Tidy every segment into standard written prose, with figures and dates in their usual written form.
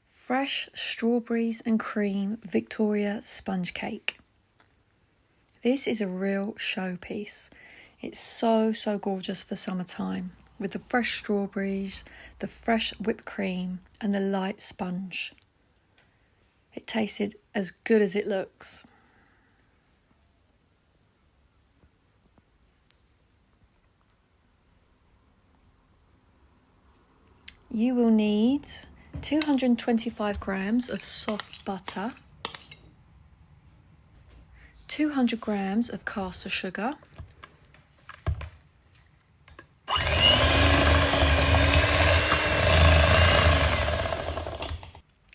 Fresh strawberries and cream Victoria sponge cake. This is a real showpiece. It's so gorgeous for summertime, with the fresh strawberries, the fresh whipped cream and the light sponge. It tasted as good as it looks. You will need 225 grams of soft butter, 200 grams of caster sugar,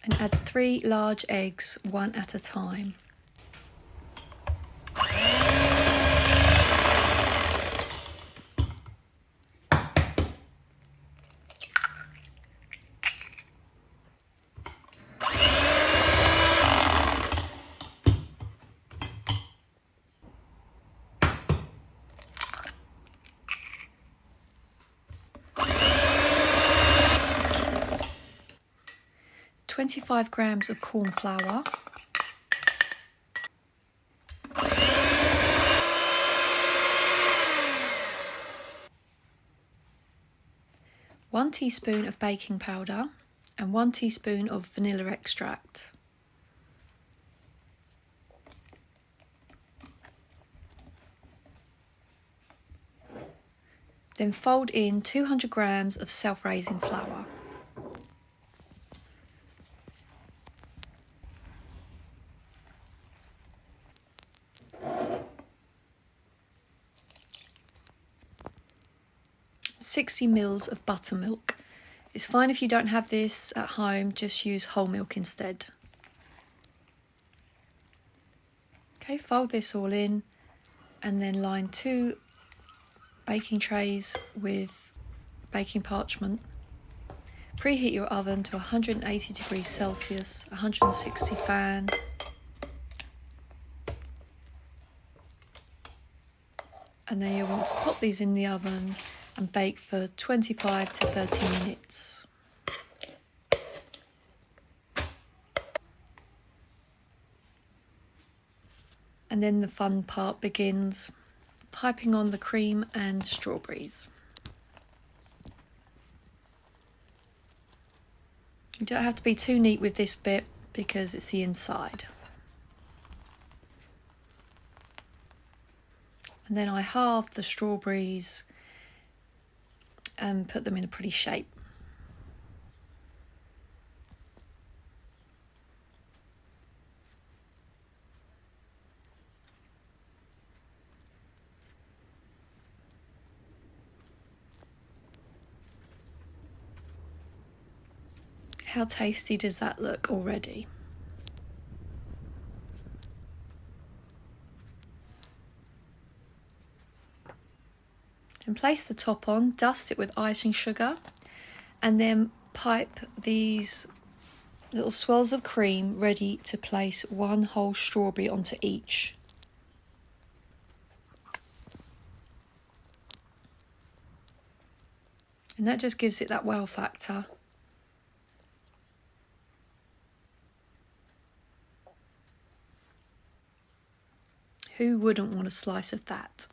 and add 3 large eggs, one at a time. "25 grams of corn flour, 1 teaspoon of baking powder and 1 teaspoon of vanilla extract. Then fold in 200 grams of self-raising flour. "60 ml of buttermilk. It's fine if you don't have this at home, just use whole milk instead. Okay, fold this all in and then line 2 baking trays with baking parchment. Preheat your oven to 180 degrees Celsius, 160 fan. And then you'll want to pop these in the oven and bake for 25 to 30 minutes. And then the fun part begins, piping on the cream and strawberries. You don't have to be too neat with this bit because it's the inside. And then I halved the strawberries and put them in a pretty shape. How tasty does that look already? And place the top on, dust it with icing sugar, and then pipe these little swirls of cream ready to place 1 whole strawberry onto each. And that just gives it that wow factor. Who wouldn't want a slice of that?